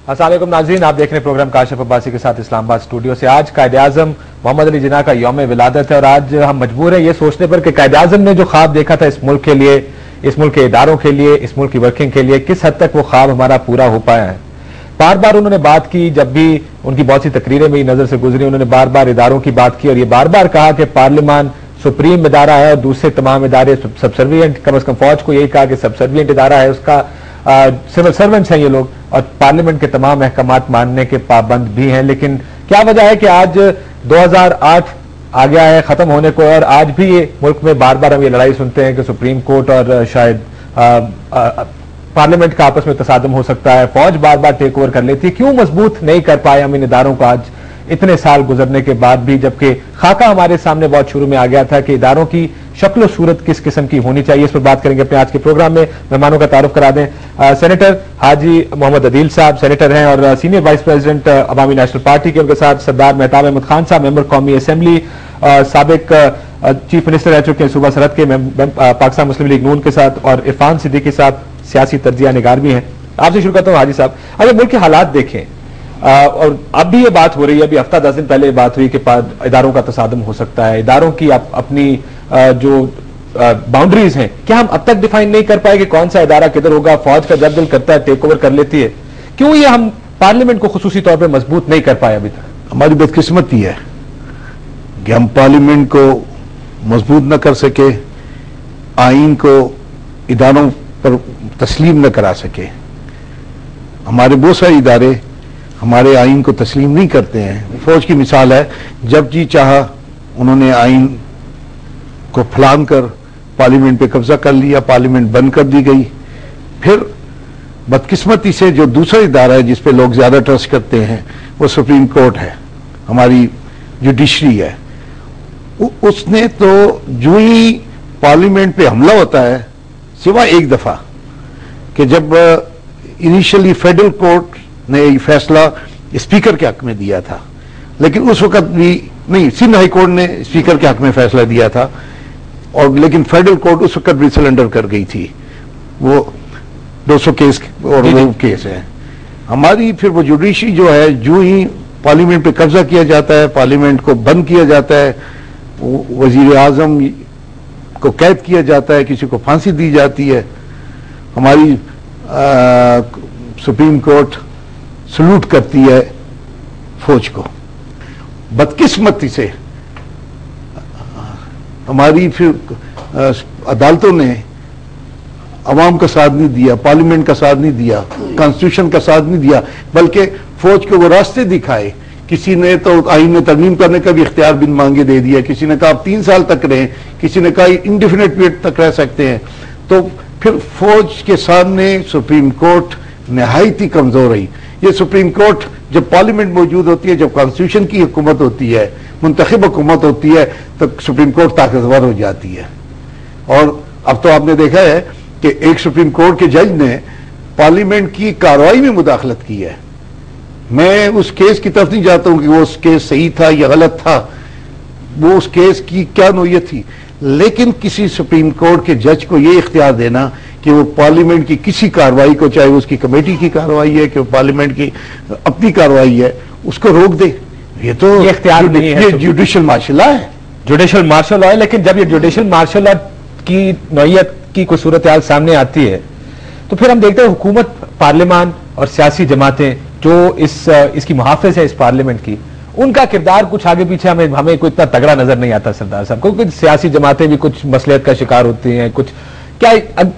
अस्सलाम वालेकुम नाज़रीन, आप देख रहे हैं प्रोग्राम काशिफ अब्बासी के साथ इस्लामाबाद स्टूडियो से। आज कायद-ए-आज़म मोहम्मद अली जिन्ना का यौम विलादत है और आज हम मजबूर हैं ये सोचने पर कि कायद-ए-आज़म ने जो ख्वाब देखा था इस मुल्क के लिए, इस मुल्क के इदारों के लिए, इस मुल्क की वर्किंग के लिए, किस हद तक वो ख्वाब हमारा पूरा हो पाया है। बार बार उन्होंने बात की, जब भी उनकी बहुत सी तकरीरें मेरी नजर से गुजरी, उन्होंने बार बार इदारों की बात की और ये बार बार कहा कि पार्लियामान सुप्रीम इदारा है और दूसरे तमाम इदारे सबसर्वियंट, कम अज कम फौज को यही कहा कि सबसर्वियंट इदारा है, उसका सिविल सर्वेंट्स हैं ये लोग और पार्लियामेंट के तमाम अहकामात मानने के पाबंद भी हैं। लेकिन क्या वजह है कि आज 2008 आ गया है खत्म होने को और आज भी ये मुल्क में बार बार हम ये लड़ाई सुनते हैं कि सुप्रीम कोर्ट और शायद पार्लियामेंट का आपस में तसादम हो सकता है, फौज बार बार टेक ओवर कर लेती है। क्यों मजबूत नहीं कर पाए हम इन इदारों को आज इतने साल गुजरने के बाद भी, जबकि खाका हमारे सामने बहुत शुरू में आ गया था कि इदारों की शक्ल सूरत किस किस्म की होनी चाहिए। इस पर बात करेंगे अपने आज के प्रोग्राम में। मेहमानों का तारुफ करा दें, सेनेटर हाजी मोहम्मद अदील साहब सेनेटर हैं और सीनियर वाइस प्रेसिडेंट अवामी नेशनल पार्टी के, उनके साथ सरदार मेहताब अहमद खान साहब मेंबर कौमी असेंबली, साबिक चीफ मिनिस्टर रह चुके हैं सूबा सरहद के, पाकिस्तान मुस्लिम लीग नून के साथ, और इरफान सिद्दीकी साहब सियासी तज्जिया निगार भी हैं। आपसे शुरू करता हूँ हाजी साहब, अगर मुल्क के हालात देखें और अब भी ये बात हो रही है, अभी हफ्ता 10 दिन पहले बात हुई कि इदारों का तसादम हो सकता है, इदारों की अपनी जो बाउंड्रीज हैं, क्या हम अब तक डिफाइन नहीं कर पाए कि कौन सा इदारा किधर होगा? फौज का जब दिल करता है टेक ओवर कर लेती है, क्यों ये हम पार्लियामेंट को खुसूसी तौर पर मजबूत नहीं कर पाए अभी तक? हमारी बदकिस्मती है कि हम पार्लियामेंट को मजबूत न कर सके, आइन को इदारों पर तस्लीम न करा सके। हमारे बहुत सारे इदारे हमारे आइन को तस्लीम नहीं करते हैं। फौज की मिसाल है, जब जी चाहा उन्होंने आइन को फलांग कर पार्लियामेंट पे कब्जा कर लिया, पार्लियामेंट बंद कर दी गई। फिर बदकिस्मती से जो दूसरा इदारा है जिस पे लोग ज्यादा ट्रस्ट करते हैं वो सुप्रीम कोर्ट है, हमारी जुडिशरी है। उसने तो जो ही पार्लियामेंट पे हमला होता है, सिवा एक दफा कि जब इनिशियली फेडरल कोर्ट ने ये फैसला स्पीकर के हक में दिया था, लेकिन उस वक्त भी नहीं, सिंध हाई कोर्ट ने स्पीकर के हक में फैसला दिया था, और लेकिन फेडरल कोर्ट उस वक्त भी सरेंडर कर गई थी। वो 200 केस और वो केस है हमारी। फिर वो जुडिशरी जो है, जो ही पार्लियामेंट पे कब्जा किया जाता है, पार्लियामेंट को बंद किया जाता है, वजीर आजम को कैद किया जाता है, किसी को फांसी दी जाती है। हमारी सुप्रीम कोर्ट सल्यूट करती है फौज को। बदकिस्मती से हमारी फिर अदालतों ने अवाम का साथ नहीं दिया, पार्लियामेंट का साथ नहीं दिया, कॉन्स्टिट्यूशन का साथ नहीं दिया, बल्कि फौज को वो रास्ते दिखाए। किसी ने तो आइन में तरमीम करने का भी इख्तियार बिन मांगे दे दिया, किसी ने कहा आप 3 साल तक रहें, किसी ने कहा इंडेफिनिट पीरियड तक रह सकते हैं। तो फिर फौज के सामने सुप्रीम कोर्ट निहायत ही कमजोर रही। ये सुप्रीम कोर्ट जब पार्लियामेंट मौजूद होती है, जब कॉन्स्टिट्यूशन की हुकूमत होती है, मुंतखब हुकूमत होती है, तो सुप्रीम कोर्ट ताकतवर हो जाती है। और अब तो आपने देखा है कि एक सुप्रीम कोर्ट के जज ने पार्लियामेंट की कार्रवाई में मुदाखलत की है। मैं उस केस की तरफ नहीं जाता हूं कि वो उस केस सही था या गलत था, वो उस केस की क्या नोयत थी, लेकिन किसी सुप्रीम कोर्ट के जज को यह इख्तियार देना कि वो पार्लियामेंट की किसी कार्रवाई को, चाहे उसकी कमेटी की कार्रवाई है कि वो पार्लियामेंट की अपनी कार्रवाई है, उसको रोक दे, ये तो इख्तियार नहीं है। ये जुडिशियल मार्शल लॉ है, जुडिशियल मार्शल लॉ है। लेकिन जब ये जुडिशियल मार्शल लॉ की नौयत की कोई सूरत हाल सामने आती है तो फिर हम देखते हैं हुकूमत, पार्लियामान और सियासी जमातें जो इसकी मुहाफिज है इस पार्लियामेंट की, उनका किरदार कुछ आगे पीछे हमें कोई इतना तगड़ा नजर नहीं आता सरदार साहब, क्योंकि सियासी जमातें भी कुछ मसलियत का शिकार होती हैं। कुछ क्या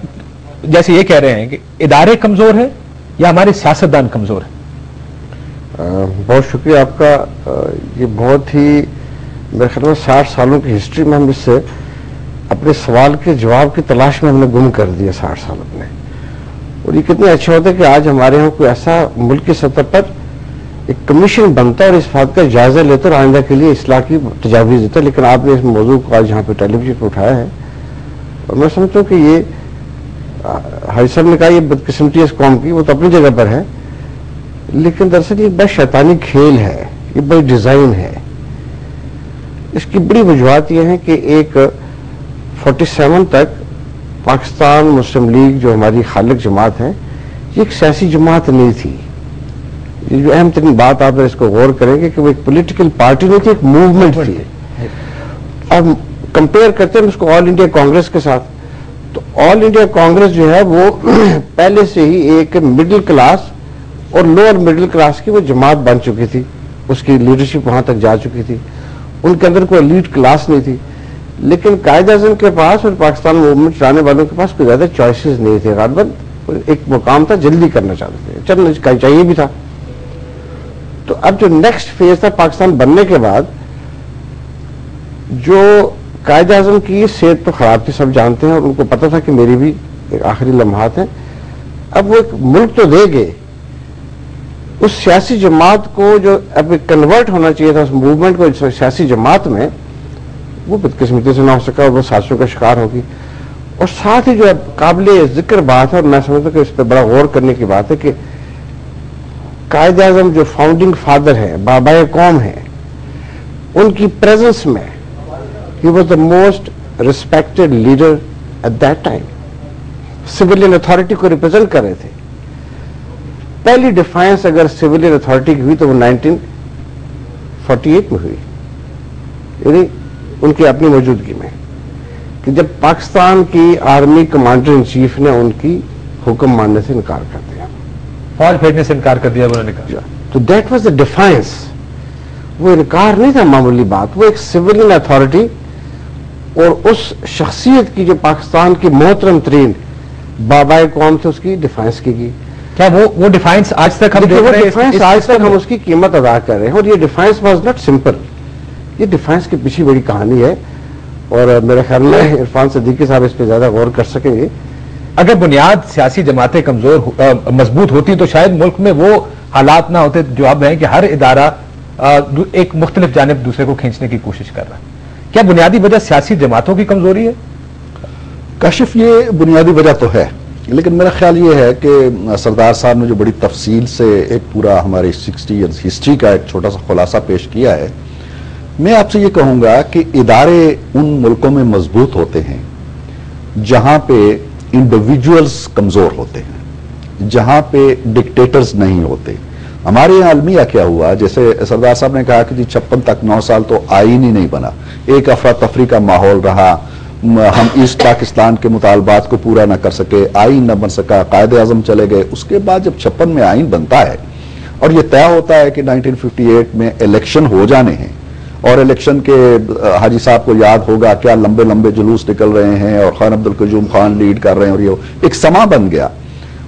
जैसे ये कह रहे हैं कि इदारे कमजोर है या हमारे सियासतदान कमजोर है? बहुत शुक्रिया आपका। ये बहुत ही मेरे ख्याल में 60 सालों की हिस्ट्री में हम इससे अपने सवाल के जवाब की तलाश में हमने गुम कर दिया 60 साल अपने। और ये कितने अच्छे होते कि आज हमारे यहाँ कोई ऐसा मुल्क की सतह पर एक कमीशन बनता है और इस बात का जायजा लेता और आइंदा के लिए इस्लाह की तजावीज़ देता है। लेकिन आपने इस मौजूद को आज यहाँ पे टेलीविजन पर उठाया है और मैं समझता हूँ कि ये हाजी साहब ने कहा ये बदकिस्मती इस कौम की, वो तो अपनी जगह पर है, लेकिन दरअसल ये बड़ा शैतानी खेल है, ये बड़ी डिजाइन है। इसकी बड़ी वजूहत ये है कि एक 47 तक पाकिस्तान मुस्लिम लीग जो हमारी खालिक जमात है, ये एक सियासी जमात नहीं थी, یہ جو اہم ترین بات آپ اس کو غور کریں گے کہ وہ ایک پولیٹیکل پارٹی نہیں تھی، ایک موومنٹ تھی. اب کمپیئر کرتے ہیں اس کو آل انڈیا کانگریس کے ساتھ، تو آل انڈیا کانگریس جو ہے وہ پہلے سے ہی ایک مڈل کلاس اور لوور مڈل کلاس کی وہ جماعت بن چکی تھی. اس کی لیڈرشپ وہاں تک جا چکی تھی. ان کے اندر کوئی ایلیٹ کلاس نہیں تھی. لیکن قائد اعظم کے پاس اور پاکستان موومنٹ چلانے والوں کے پاس کوئی زیادہ چوائسیز نہیں تھے. غالباً ایک مقام تھا، جلدی کرنا چاہتے تھے، چلنا چاہیے بھی تھا. تو اب جو نیکسٹ فیز تھا پاکستان بننے کے بعد، جو قائد اعظم کی صحت تو خراب تھی، سب جانتے ہیں، اور ان کو پتا تھا کہ میری بھی ایک آخری لمحات ہیں. اب وہ ایک ملک تو دے گئے، اس سیاسی جماعت کو جو اب کنورٹ ہونا چاہیے تھا اس موومنٹ کو سیاسی جماعت میں، وہ بدقسمتی سے نہ ہو سکا اور وہ سازشوں کا شکار ہوگی. اور ساتھ ہی جو قابل ذکر بات ہے، اور میں سمجھتا ہوں کہ اس پہ بڑا غور کرنے کی بات ہے، کہ قائد اعظم جو فاؤنڈنگ فادر ہے، بابائے قوم ہے، ان کی پریزنس میں he was the most respected leader at that time. Civilian authority کو ریپرزینٹ کر رہے تھے. پہلی ڈیفائنس اگر سویلین اتھارٹی کی ہوئی تو وہ 1948 میں ہوئی، یعنی ان کی اپنی موجودگی میں، کہ جب پاکستان کی آرمی کمانڈر ان چیف نے ان کی حکم ماننے سے انکار کر دیا، فوج بھیجنے سے انکار کر دیا انہوں نے کہا. تو دیٹ واز اے ڈیفائنس. وہ انکار نہیں تھا معمولی بات، وہ ایک سویلین اتھارٹی اور اس شخصیت کی جو پاکستان کی محترم ترین بابائے قوم تھے، اس کی ڈیفائنس کی گئی. کیا وہ ڈیفائنس آج تک ہم دیکھ رہے ہیں؟ آج تک ہم اس کی قیمت ادا کر رہے ہیں. اور یہ ڈیفائنس واز ناٹ سمپل. یہ ڈیفائنس کے پیچھے بڑی کہانی ہے، اور میرے خیال میں عرفان صدیقی صاحب اس پہ زیادہ غور کر سکیں گے. اگر بنیاد سیاسی جماعتیں مضبوط ہوتی تو شاید ملک میں وہ حالات نہ ہوتے جو اب ہیں کہ ہر ادارہ ایک مختلف جانب دوسرے کو کھینچنے کی کوشش کر رہا ہے. کیا بنیادی وجہ سیاسی جماعتوں کی کمزوری ہے؟ کاشف، یہ بنیادی وجہ تو ہے، لیکن میرا خیال یہ ہے کہ سردار صاحب نے جو بڑی تفصیل سے ایک پورا ہماری 60 ایئرز ہسٹری کا ایک چھوٹا سا خلاصہ پیش کیا ہے. میں آپ سے یہ کہوں گا کہ ادارے ان ملکوں میں مضبوط ہوتے ہیں جہاں پہ انڈیویجولز کمزور ہوتے ہیں، جہاں پہ ڈکٹیٹرز نہیں ہوتے. ہمارے یہاں المیہ کیا ہوا، جیسے سردار صاحب نے کہا کہ 56 تک 9 سال تو آئین ہی نہیں بنا، ایک افراتفری کا ماحول رہا، ہم ایسٹ پاکستان کے مطالبات کو پورا نہ کر سکے، آئین نہ بن سکا، قائد اعظم چلے گئے. اس کے بعد جب 56 میں آئین بنتا ہے اور یہ طے ہوتا ہے کہ 1958 میں الیکشن ہو جانے ہیں، اور الیکشن کے حاجی صاحب کو یاد ہوگا کیا لمبے لمبے جلوس نکل رہے ہیں، اور خان عبدالقیوم خان لیڈ کر رہے ہیں، اور یہ ایک سما بن گیا.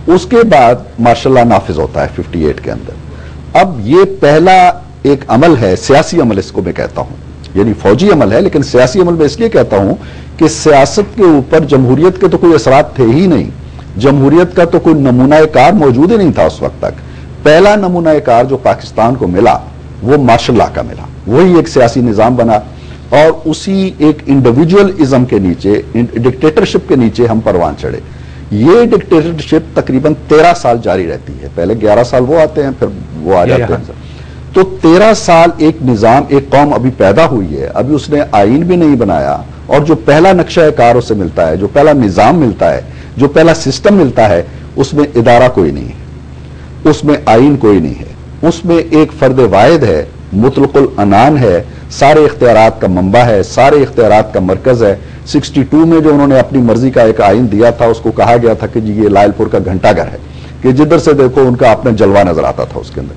اس کے بعد مارشل لا نافذ ہوتا ہے 58 کے اندر. اب یہ پہلا ایک عمل ہے، سیاسی عمل اس کو میں کہتا ہوں، یعنی فوجی عمل ہے لیکن سیاسی عمل میں اس لیے کہتا ہوں کہ سیاست کے اوپر جمہوریت کے تو کوئی اثرات تھے ہی نہیں. جمہوریت کا تو کوئی نمونہ کار موجود ہی نہیں تھا اس وقت تک. پہلا نمونہ کار جو پاکستان کو ملا وہ مارشل لا کا ملا، وہی ایک سیاسی نظام بنا، اور اسی ایک انڈیویجولزم کے نیچے، ڈکٹیٹرشپ کے نیچے ہم پروان چڑھے. یہ ڈکٹیٹرشپ تقریباً 13 سال جاری رہتی ہے. پہلے 11 سال وہ آتے ہیں، پھر وہ آ جاتے ہیں. تو 13 سال ایک نظام، ایک قوم ابھی پیدا ہوئی ہے، ابھی اس نے آئین بھی نہیں بنایا، اور جو پہلا نقشہ کار اسے ملتا ہے، جو پہلا نظام ملتا ہے، جو پہلا سسٹم ملتا ہے، اس میں ادارہ کوئی نہیں ہے، اس میں آئین کوئی نہیں ہے، اس میں ایک فرد واحد ہے، مطلق العنان ہے، سارے اختیارات کا منبع ہے، سارے اختیارات کا مرکز ہے. 62 میں جو انہوں نے اپنی مرضی کا ایک آئین دیا تھا، اس کو کہا گیا تھا کہ جی یہ لائل پور کا گھنٹہ گھر ہے، کہ جدھر سے دیکھو ان کا اپنا جلوہ نظر آتا تھا اس کے اندر.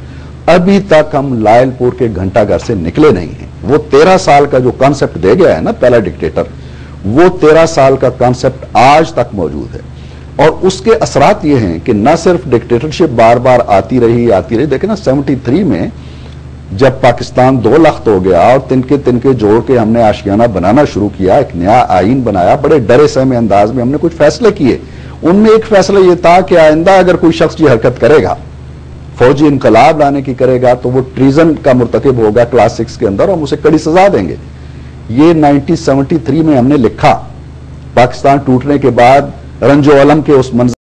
ابھی تک ہم لائل پور کے گھنٹہ گھر سے نکلے نہیں ہیں. وہ 13 سال کا جو کانسیپٹ دے گیا ہے نا پہلا ڈکٹیٹر، وہ 13 سال کا کانسیپٹ آج تک موجود ہے. اور اس کے اثرات یہ ہیں کہ نہ صرف ڈکٹیٹرشپ بار بار آتی رہی. دیکھیں نا 73 میں جب پاکستان 2 لخت ہو گیا اور تنکے جوڑ کے ہم نے آشیانہ بنانا شروع کیا، ایک نیا آئین بنایا، بڑے ڈرے سہمے انداز میں ہم نے کچھ فیصلے کیے. ان میں ایک فیصلہ یہ تھا کہ آئندہ اگر کوئی شخص یہ حرکت کرے گا، فوجی انقلاب لانے کی کرے گا، تو وہ ٹریزن کا مرتکب ہوگا کلاس 6 کے اندر، اور ہم اسے کڑی سزا دیں گے. یہ 1973 میں ہم نے لکھا. پاکستان ٹوٹنے کے بعد رنج و علم کے اس منظر